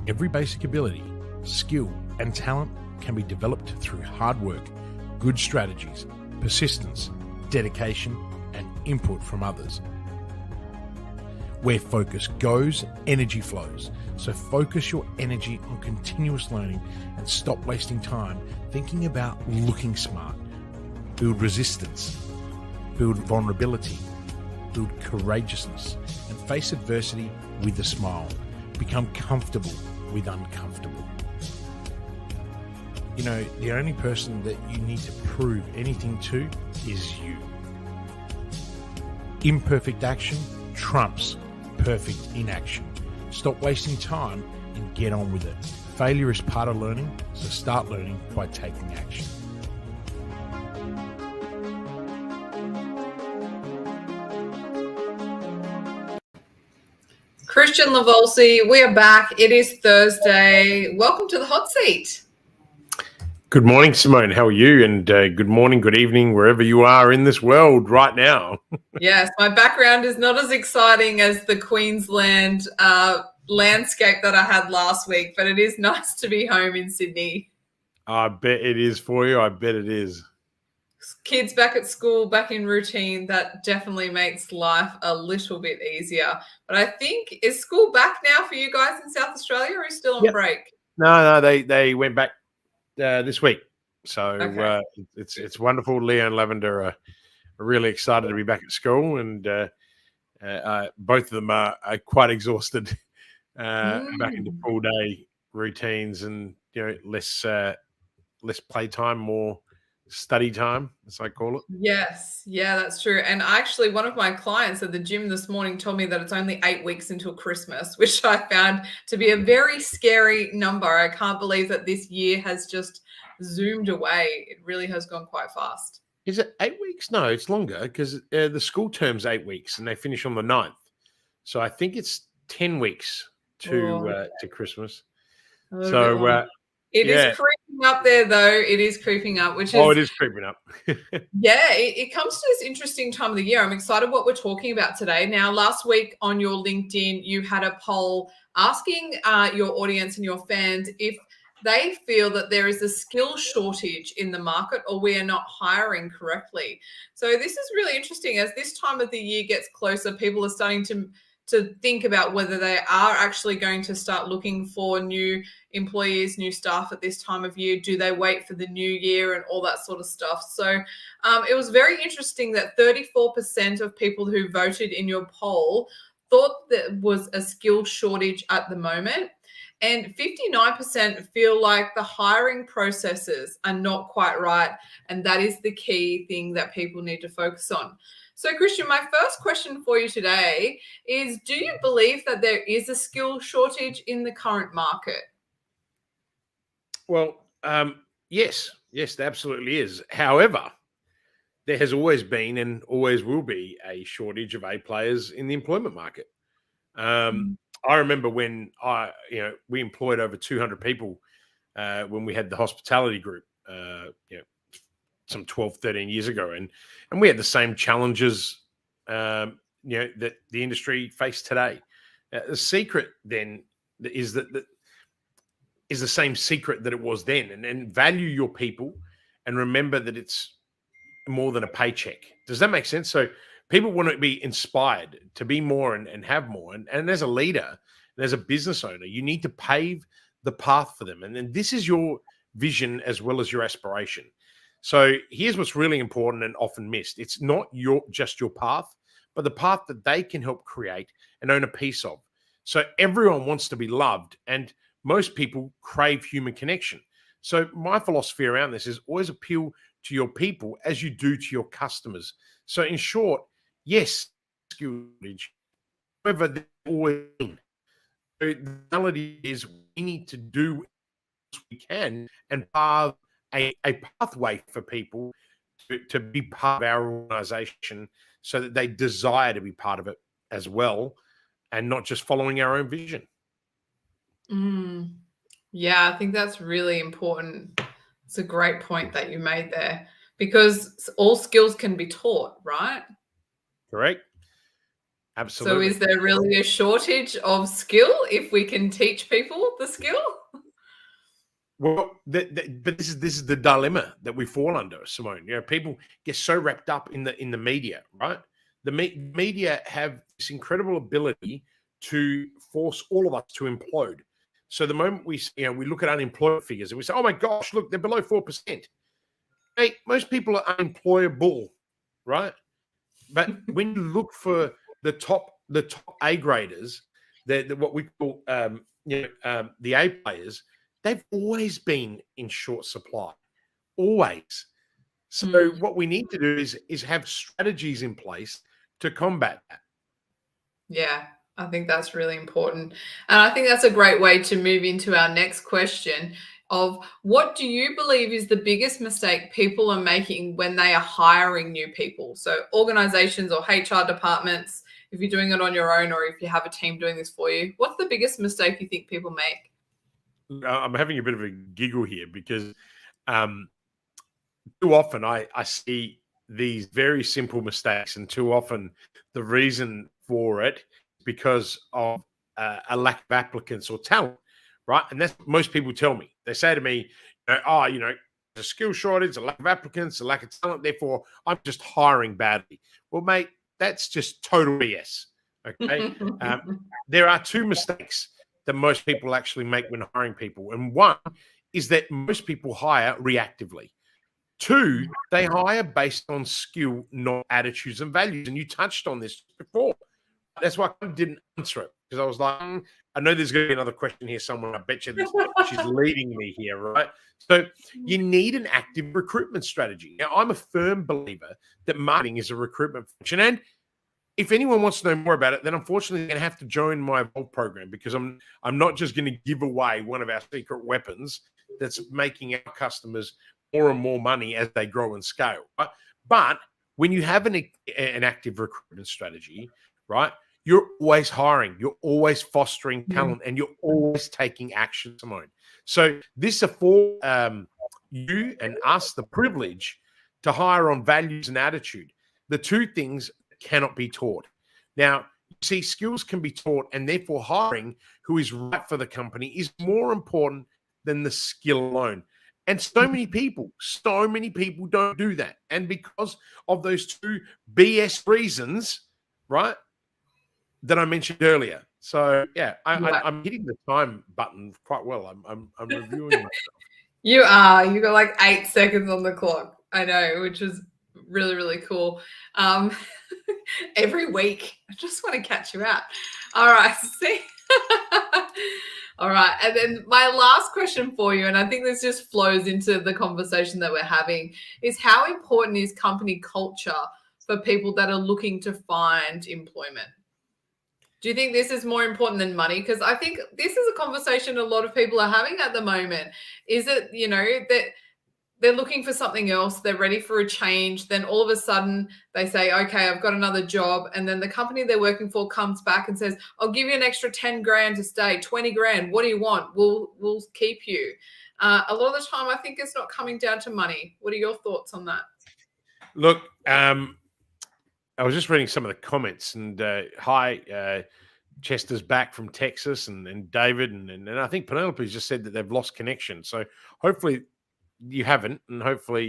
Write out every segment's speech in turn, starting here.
Every basic ability, skill, and talent can be developed through hard work, good strategies, persistence, dedication, and input from others. Where focus goes, energy flows. So focus your energy on continuous learning and stop wasting time thinking about looking smart. Build resistance, build vulnerability, build courageousness, and face adversity with a smile. Become comfortable with uncomfortable. You know, the only person that you need to prove anything to is you. Imperfect action trumps perfect inaction. Stop wasting time and get on with it. Failure is part of learning, so start learning by taking action. Christian Lavolsi, we are back. It is Thursday. Welcome to the hot seat. Good morning, Simone. How are you? And good morning, good evening, wherever you are in this world right now. Yes, my background is not as exciting as the Queensland landscape that I had last week, but it is nice to be home in Sydney. I bet it is for you. I bet it is. Kids back at school, back in routine, that definitely makes life a little bit easier. But I think, is school back now for you guys in South Australia, or are you still on break? No, they went back this week. So okay. It's wonderful. Leo and Lavender are really excited to be back at school, and both of them are quite exhausted back into full day routines, and less playtime, more study time, as I call it. Yes, yeah, that's true. And actually, one of my clients at the gym this morning told me that it's only 8 weeks until Christmas, which I found to be a very scary number. I can't believe that this year has just zoomed away. It really has gone quite fast. Is it 8 weeks? No, it's longer, because the school term's 8 weeks and they finish on the 9th. So I think it's 10 weeks to Christmas. So it is creeping up there, though. It is creeping up, which is... Oh, it is creeping up. Yeah, it comes to this interesting time of the year. I'm excited what we're talking about today. Now, last week on your LinkedIn, you had a poll asking your audience and your fans if they feel that there is a skill shortage in the market or we are not hiring correctly. So this is really interesting. As this time of the year gets closer, people are starting to think about whether they are actually going to start looking for new employees, new staff at this time of year. Do they wait for the new year and all that sort of stuff? So it was very interesting that 34% of people who voted in your poll thought there was a skill shortage at the moment. And 59% feel like the hiring processes are not quite right. And that is the key thing that people need to focus on. So, Christian, my first question for you today is, do you believe that there is a skill shortage in the current market? Well, yes, there absolutely is. However, there has always been and always will be a shortage of A players in the employment market. I remember when we employed over 200 people when we had the hospitality group, some 12, 13 years ago. And we had the same challenges, that the industry faced today. The secret then is that is the same secret that it was then. And value your people and remember that it's more than a paycheck. Does that make sense? So people want to be inspired to be more and have more. And as a leader and as a business owner, you need to pave the path for them. And then this is your vision as well as your aspiration. So here's what's really important and often missed. It's not just your path, but the path that they can help create and own a piece of. So everyone wants to be loved, and most people crave human connection. So my philosophy around this is always appeal to your people as you do to your customers. So in short, yes, skillage, however, they're always in. So the reality is we need to do what we can and carve a pathway for people to be part of our organization so that they desire to be part of it as well and not just following our own vision. Yeah, I think that's really important. It's a great point that you made there, because all skills can be taught, right? Correct. Absolutely. So is there really a shortage of skill if we can teach people the skill? Well, but this is the dilemma that we fall under, Simone. People get so wrapped up in the media, right? The media have this incredible ability to force all of us to implode. So the moment we look at unemployment figures and we say, "Oh my gosh, look, they're below 4%." Hey, most people are unemployable, right? But when you look for the top A graders, what we call the A players, they've always been in short supply, always. So what we need to do is have strategies in place to combat that. Yeah, I think that's really important. And I think that's a great way to move into our next question of what do you believe is the biggest mistake people are making when they are hiring new people? So organizations or HR departments, if you're doing it on your own or if you have a team doing this for you, what's the biggest mistake you think people make? I'm having a bit of a giggle here because um, too often I see these very simple mistakes, and too often the reason for it is because of a lack of applicants or talent, right? And that's what most people tell me. They say to me, there's a skill shortage, a lack of applicants, a lack of talent. Therefore, I'm just hiring badly. Well, mate, that's just total BS. Okay. There are two mistakes that most people actually make when hiring people. And one is that most people hire reactively. Two, they hire based on skill, not attitudes and values. And you touched on this before. That's why I didn't answer it, because I was like, I know there's going to be another question here somewhere. I bet you she's leading me here, right? So you need an active recruitment strategy. Now, I'm a firm believer that marketing is a recruitment function. And if anyone wants to know more about it, then unfortunately they're going to have to join my Evolve program, because I'm not just going to give away one of our secret weapons that's making our customers more and more money as they grow and scale. Right? But when you have an active recruitment strategy, right, you're always hiring, you're always fostering talent, and you're always taking action, Simone. So this affords you and us the privilege to hire on values and attitude, the two things cannot be taught. Now, you see, skills can be taught, and therefore hiring who is right for the company is more important than the skill alone. And so many people don't do that. And because of those two BS reasons, right, that I mentioned earlier. So yeah, I'm hitting the time button quite well. I'm reviewing myself. You are. You got like 8 seconds on the clock. I know, which is really, really cool. Every week, I just want to catch you out. All right. See. All right. And then my last question for you, and I think this just flows into the conversation that we're having, is how important is company culture for people that are looking to find employment? Do you think this is more important than money? Because I think this is a conversation a lot of people are having at the moment. Is it, that they're looking for something else, they're ready for a change, then all of a sudden they say, okay, I've got another job. And then the company they're working for comes back and says, I'll give you an extra 10 grand to stay, 20 grand. What do you want? We'll keep you. A lot of the time, I think it's not coming down to money. What are your thoughts on that? Look, I was just reading some of the comments, and hi, Chester's back from Texas, and David, and I think Penelope's just said that they've lost connection. So hopefully you haven't, and hopefully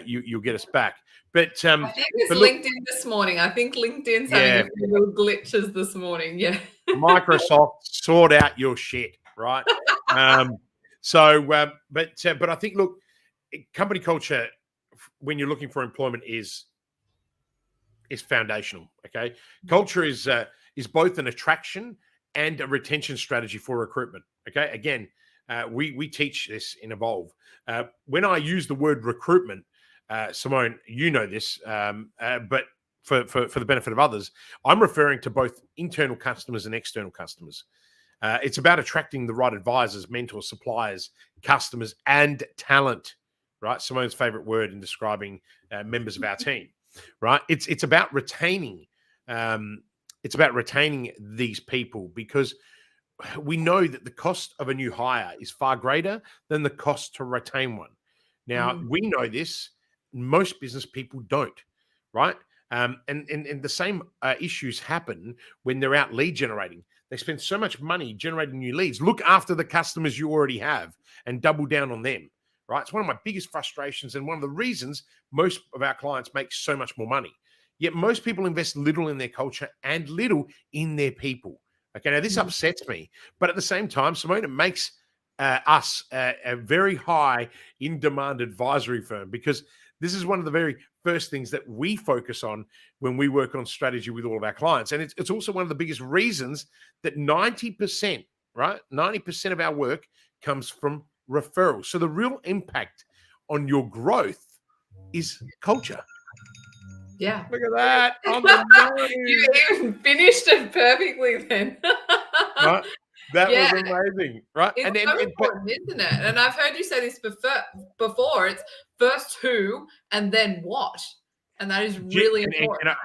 you'll get us back. But I think it's LinkedIn this morning. I think LinkedIn's having a few little glitches this morning. Yeah. Microsoft, sort out your shit, right? But I think, look, company culture when you're looking for employment is foundational. Okay, culture is both an attraction and a retention strategy for recruitment. Okay, again, we teach this in Evolve. When I use the word recruitment, Simone, you know this, but for the benefit of others, I'm referring to both internal customers and external customers. It's about attracting the right advisors, mentors, suppliers, customers, and talent. Right, Simone's favorite word in describing members of our team. Right, it's about retaining. It's about retaining these people, because we know that the cost of a new hire is far greater than the cost to retain one. Now, we know this. Most business people don't, right? And the same issues happen when they're out lead generating. They spend so much money generating new leads. Look after the customers you already have and double down on them, right? It's one of my biggest frustrations and one of the reasons most of our clients make so much more money. Yet most people invest little in their culture and little in their people. Okay, now this upsets me, but at the same time, Simone, it makes us a very high in-demand advisory firm, because this is one of the very first things that we focus on when we work on strategy with all of our clients. And it's also one of the biggest reasons that 90%, right? 90% of our work comes from referrals. So the real impact on your growth is culture. Yeah. Look at that on the nose. You even finished it perfectly then. Right? That Yeah. was amazing, right? It's And then, so important, isn't it? And I've heard you say this before. It's first who and then what. And that is really important.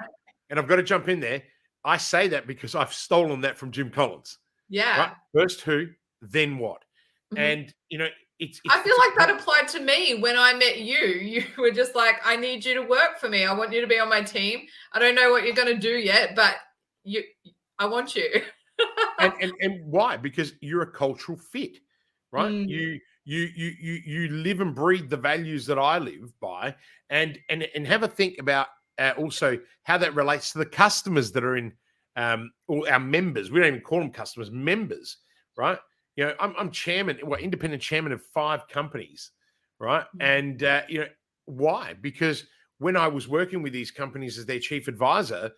and I've got to jump in there. I say that because I've stolen that from Jim Collins. Yeah. Right? First who, then what. And, I feel like that applied to me when I met you. You were just like, I need you to work for me. I want you to be on my team. I don't know what you're going to do yet, but I want you. and why? Because you're a cultural fit, right? You live and breathe the values that I live by, and have a think about also how that relates to the customers that are in or our members. We don't even call them customers, members, right? I'm chairman, independent chairman of 5 companies, right? And why? Because when I was working with these companies as their chief advisor,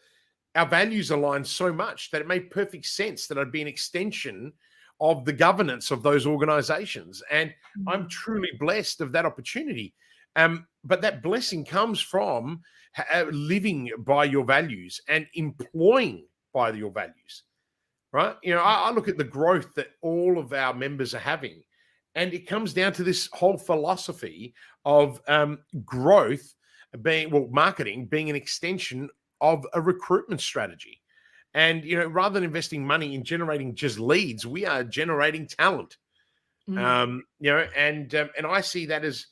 our values aligned so much that it made perfect sense that I'd be an extension of the governance of those organizations. And I'm truly blessed of that opportunity. But that blessing comes from living by your values and employing by your values, right? I look at the growth that all of our members are having, and it comes down to this whole philosophy of growth marketing being an extension of a recruitment strategy. And, rather than investing money in generating just leads, we are generating talent. And I see that as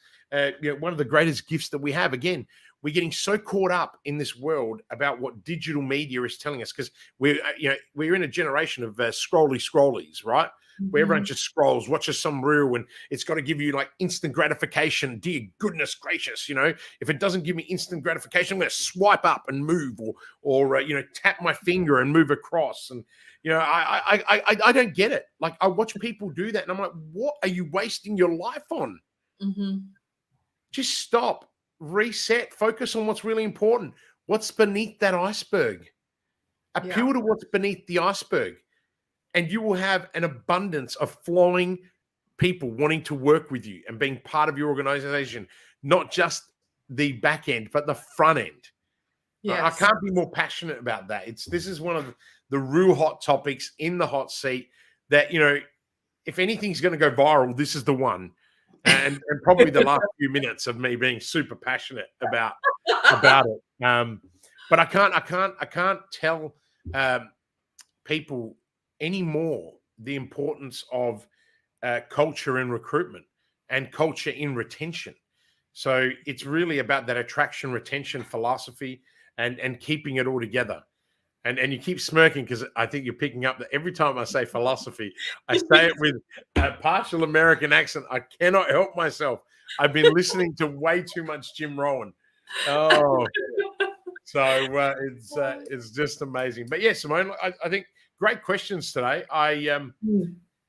one of the greatest gifts that we have. Again, we're getting so caught up in this world about what digital media is telling us, because we're in a generation of scrollies, right? Where everyone just scrolls, watches some reel, and it's got to give you like instant gratification. Dear goodness gracious, if it doesn't give me instant gratification, I'm going to swipe up and move, or tap my finger and move across. And I don't get it. Like, I watch people do that, and I'm like, what are you wasting your life on? Just stop, reset, focus on what's really important. What's beneath that iceberg? Appeal to what's beneath the iceberg, and you will have an abundance of flowing people wanting to work with you and being part of your organization, not just the back end, but the front end. Yes. I can't be more passionate about that. This is one of the real hot topics in the hot seat that, if anything's going to go viral, this is the one. And probably the last few minutes of me being super passionate about it. But I can't tell people anymore the importance of culture in recruitment and culture in retention. So it's really about that attraction retention philosophy and keeping it all together. And you keep smirking because I think you're picking up that every time I say philosophy, I say it with a partial American accent. I cannot help myself. I've been listening to way too much Jim Rohn. Oh, so it's just amazing. But yeah, Simone, I think great questions today.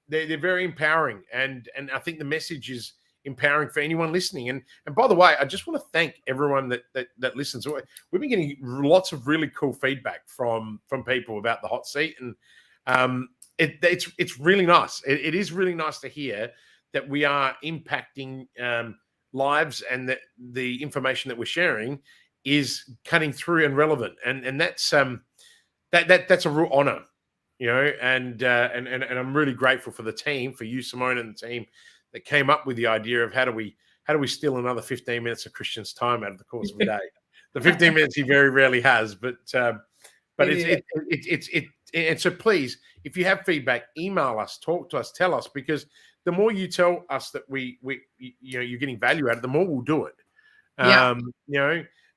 They're very empowering, and I think the message is empowering for anyone listening. And by the way, I just want to thank everyone that listens. We've been getting lots of really cool feedback from people about the hot seat, and it's really nice. It is really nice to hear that we are impacting lives, and that the information that we're sharing is cutting through and relevant, and that's that's a real honor, and I'm really grateful for the team, for you, Simone, and the team that came up with the idea of how do we steal another 15 minutes of Christian's time out of the course of a day. The 15 minutes he very rarely has, but it's and so please, if you have feedback, email us, talk to us, tell us, because the more you tell us that we you're getting value out of it, the more we'll do it.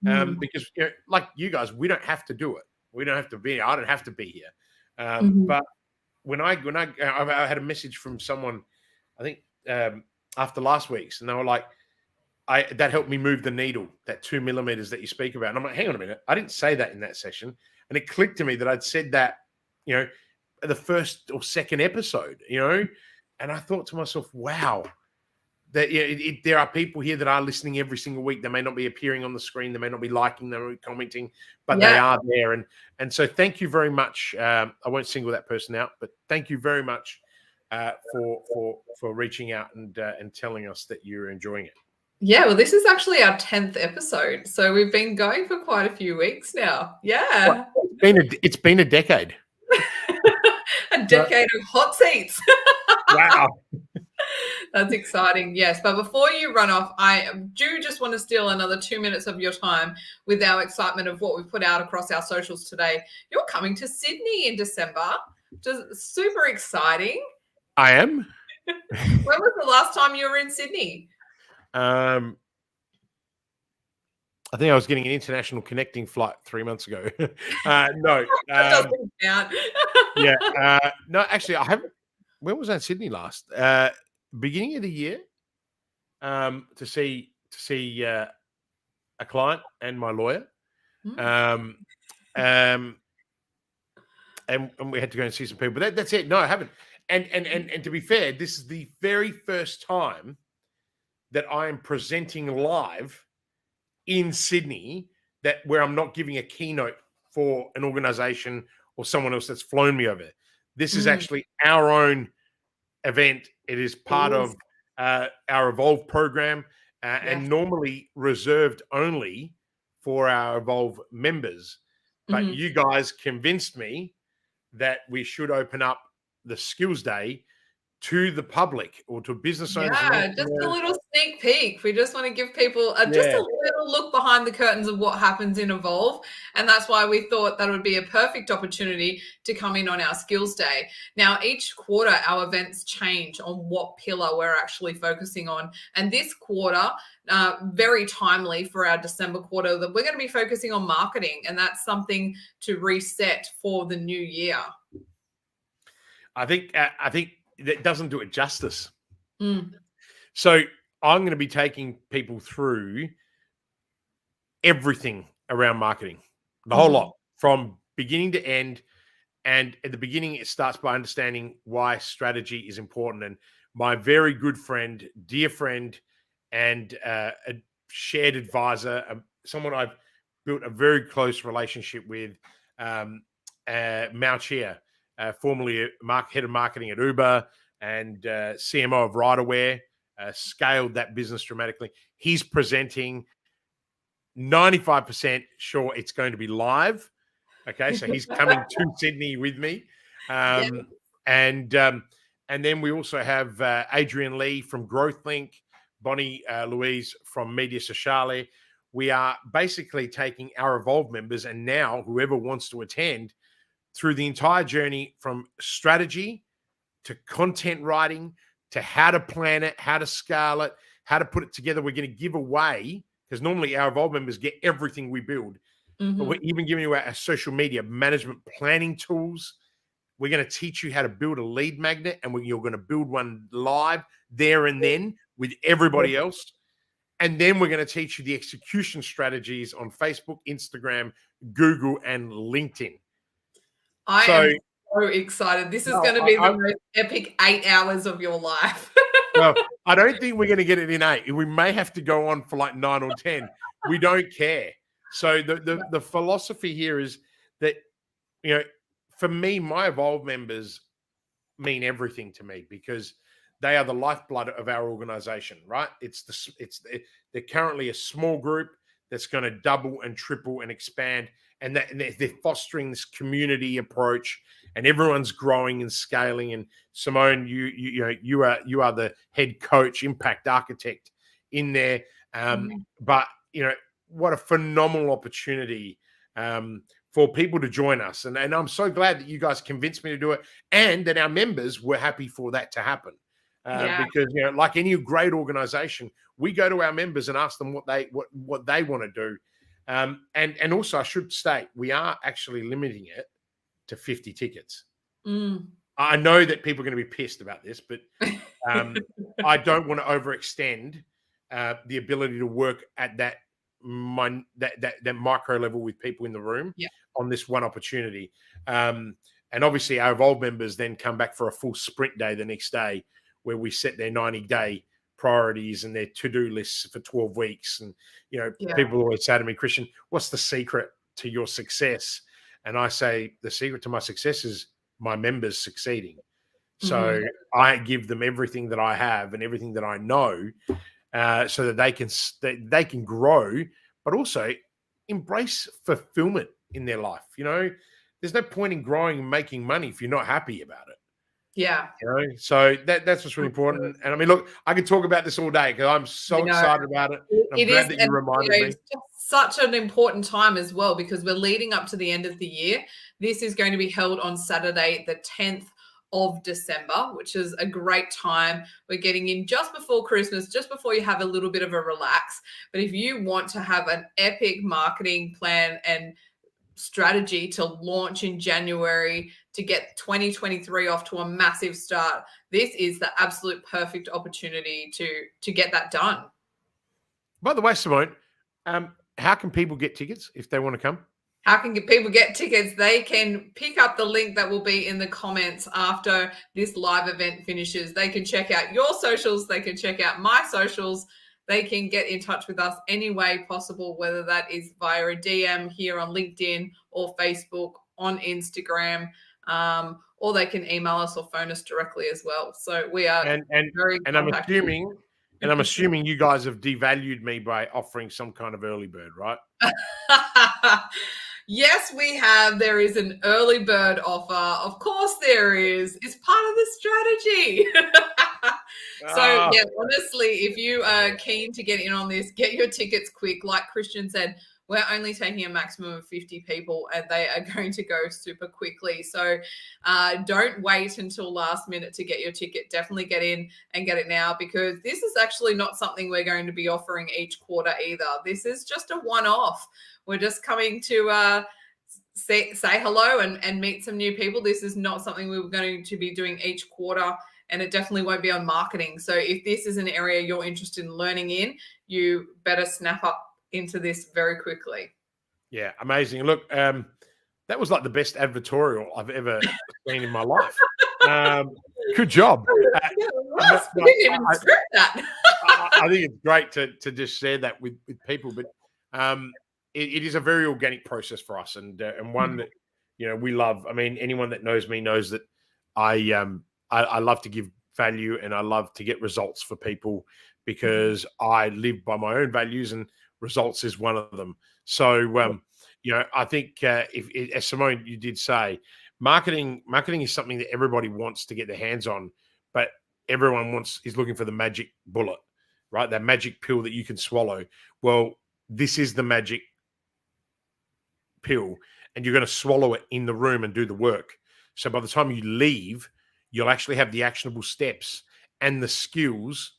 because like you guys, we don't have to do it. We don't have to be. I don't have to be here. Mhm. But when I had a message from someone, I think after last week's, and they were like, that helped me move the needle, that 2 millimeters that you speak about. And I'm like, hang on a minute, I didn't say that in that session, and it clicked to me that I'd said that, the first or second episode, and I thought to myself, wow. That there are people here that are listening every single week. They may not be appearing on the screen, they may not be liking, they may not be commenting, but they are there. And so, thank you very much. I won't single that person out, but thank you very much for reaching out and telling us that you're enjoying it. Yeah, well, this is actually our 10th episode, so we've been going for quite a few weeks now. Yeah, well, it's been a decade. A decade of hot seats. Wow. That's exciting. Yes. But before you run off, I do just want to steal another 2 minutes of your time with our excitement of what we've put out across our socials today. You're coming to Sydney in December, which is super exciting. I am. When was the last time you were in Sydney? I think I was getting an international connecting flight 3 months ago. No. That doesn't count. Yeah. No, actually, I haven't. When was I in Sydney last? Beginning of the year, to see a client and my lawyer, and we had to go and see some people. But that's it. No, I haven't. And to be fair, this is the very first time that I am presenting live in Sydney, where I'm not giving a keynote for an organization or someone else that's flown me over. This is actually our own event. It is part of our Evolve program, and normally reserved only for our Evolve members. But you guys convinced me that we should open up the Skills Day to the public or to business owners. Yeah, just a little sneak peek. We just want to give people just a little look behind the curtains of what happens in Evolve. And that's why we thought that would be a perfect opportunity to come in on our Skills Day. Now, each quarter, our events change on what pillar we're actually focusing on. And this quarter, very timely for our December quarter, that we're going to be focusing on marketing. And that's something to reset for the new year. I think that doesn't do it justice. So I'm going to be taking people through everything around marketing, the whole lot, from beginning to end. And at the beginning, it starts by understanding why strategy is important. And my very good friend, dear friend, and a shared advisor, someone I've built a very close relationship with, Mao Chia, formerly head of marketing at Uber and CMO of Riderwear, scaled that business dramatically. He's presenting, 95% sure it's going to be live. Okay, so he's coming to Sydney with me. And then we also have Adrian Lee from GrowthLink, Bonnie Louise from Media Sociale. We are basically taking our Evolve members, and now whoever wants to attend, through the entire journey from strategy to content writing to how to plan it, how to scale it, how to put it together. We're going to give away, because normally our Evolve members get everything we build, but we're even giving you our social media management planning tools. We're going to teach you how to build a lead magnet, and you're going to build one live there and then with everybody else. And then we're going to teach you the execution strategies on Facebook, Instagram, Google, and LinkedIn. I am so excited. This is going to be the most epic 8 hours of your life. Well, I don't think we're going to get it in 8. We may have to go on for like 9 or 10. We don't care. So the philosophy here is that, for me, my Evolve members mean everything to me, because they are the lifeblood of our organization, right? They're currently a small group that's going to double and triple and expand, and they're fostering this community approach, and everyone's growing and scaling. And Simone, you are the head coach, impact architect in there. But what a phenomenal opportunity for people to join us, and I'm so glad that you guys convinced me to do it, and that our members were happy for that to happen. Because like any great organization, we go to our members and ask them what they want to do. And also, I should state, we are actually limiting it to 50 tickets. I know that people are going to be pissed about this, but I don't want to overextend the ability to work at that micro level with people in the room on this one opportunity. And obviously, our Evolve members then come back for a full sprint day the next day, where we set their 90-day priorities and their to-do lists for 12 weeks. And, people always say to me, Christian, what's the secret to your success? And I say, the secret to my success is my members succeeding. So I give them everything that I have and everything that I know, so that they can grow, but also embrace fulfillment in their life. There's no point in growing and making money if you're not happy about it. Yeah. So that's what's really important. And I mean, look, I could talk about this all day because I'm so excited about it. I'm glad that you reminded me. It's just such an important time as well, because we're leading up to the end of the year. This is going to be held on Saturday, the 10th of December, which is a great time. We're getting in just before Christmas, just before you have a little bit of a relax. But if you want to have an epic marketing plan and strategy to launch in January to get 2023 off to a massive start, this is the absolute perfect opportunity to get that done. By the way, Simone, how can people get tickets if they want to come? How can people get tickets? They can pick up the link that will be in the comments after this live event finishes. They can check out your socials. They can check out my socials. They can get in touch with us any way possible, whether that is via a DM here on LinkedIn or Facebook, on Instagram, or they can email us or phone us directly as well. So we are very contactable. I'm assuming you guys have devalued me by offering some kind of early bird, right? Yes, we have. There is an early bird offer. Of course there is. It's part of the strategy. So, yeah, honestly, if you are keen to get in on this, get your tickets quick. Like Christian said, we're only taking a maximum of 50 people and they are going to go super quickly. So don't wait until last minute to get your ticket. Definitely get in and get it now, because this is actually not something we're going to be offering each quarter either. This is just a one-off. We're just coming to say hello and meet some new people. This is not something we were going to be doing each quarter, and it definitely won't be on marketing. So if this is an area you're interested in learning in, you better snap up into this very quickly. Yeah, amazing. Look, that was like the best advertorial I've ever seen in my life. Good job. I didn't even script that. I think it's great to just share that with people, but it is a very organic process for us, and one that we love. I mean, anyone that knows me knows that I love to give value and I love to get results for people, because I live by my own values and results is one of them. So I think if as Simone, you did say, marketing is something that everybody wants to get their hands on, but everyone is looking for the magic bullet, right? That magic pill that you can swallow. Well, this is the magic pill, and you're going to swallow it in the room and do the work. So by the time you leave, you'll actually have the actionable steps and the skills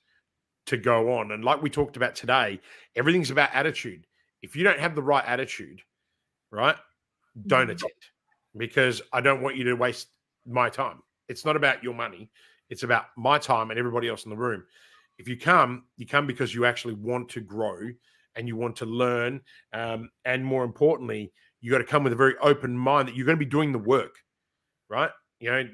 to go on. And like we talked about today, everything's about attitude. If you don't have the right attitude, right, don't attend, because I don't want you to waste my time. It's not about your money. It's about my time and everybody else in the room. If you come because you actually want to grow and you want to learn. And more importantly, you got to come with a very open mind that you're going to be doing the work, right?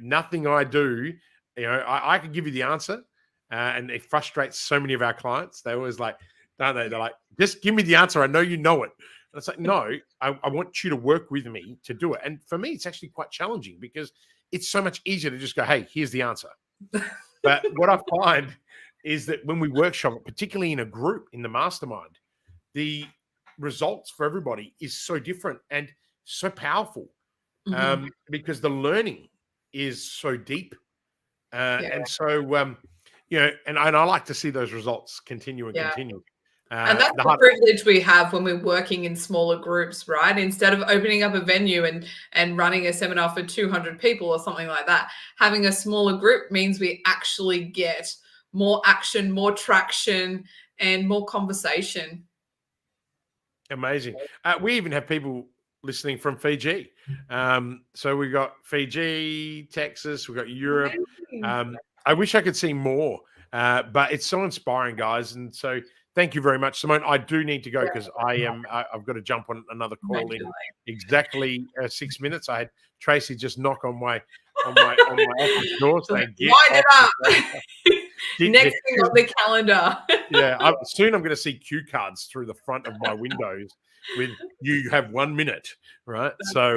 Nothing I do, I can give you the answer. And it frustrates so many of our clients. They always like, don't they? They're like, just give me the answer. I know you know it. And it's like, no, I want you to work with me to do it. And for me, it's actually quite challenging, because it's so much easier to just go, hey, here's the answer. But what I find is that when we workshop it, particularly in a group, in the mastermind, the results for everybody is so different and so powerful, because the learning is so deep. And so, and I like to see those results continue and continue. And that's the privilege we have when we're working in smaller groups, right? Instead of opening up a venue and running a seminar for 200 people or something like that, having a smaller group means we actually get more action, more traction, and more conversation. Amazing. We even have people listening from Fiji. So we got Fiji, Texas, we got Europe. I wish I could see more, but it's so inspiring, guys. And so thank you very much, Simone. I do need to go because I've got to jump on another call in exactly 6 minutes. I had Tracy just knock on my office door saying, "Get wind it off up." Next thing on the calendar. Yeah, soon I'm going to see cue cards through the front of my windows with "you have 1 minute," right? So,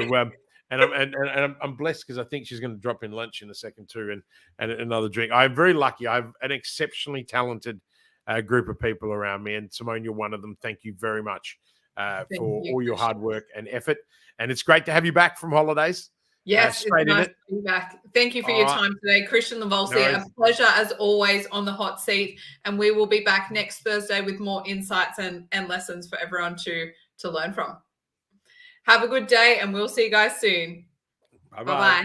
and I'm blessed because I think she's going to drop in lunch in a second too, and another drink. I'm very lucky. I have an exceptionally talented group of people around me, and Simone, you're one of them. Thank you very much for all your hard work and effort, and it's great to have you back from holidays. Yes, it's nice to be back. Thank you for your time today, Christian Lavolsi. A pleasure as always on the hot seat, and we will be back next Thursday with more insights and lessons for everyone to learn from. Have a good day, and we'll see you guys soon. Bye-bye.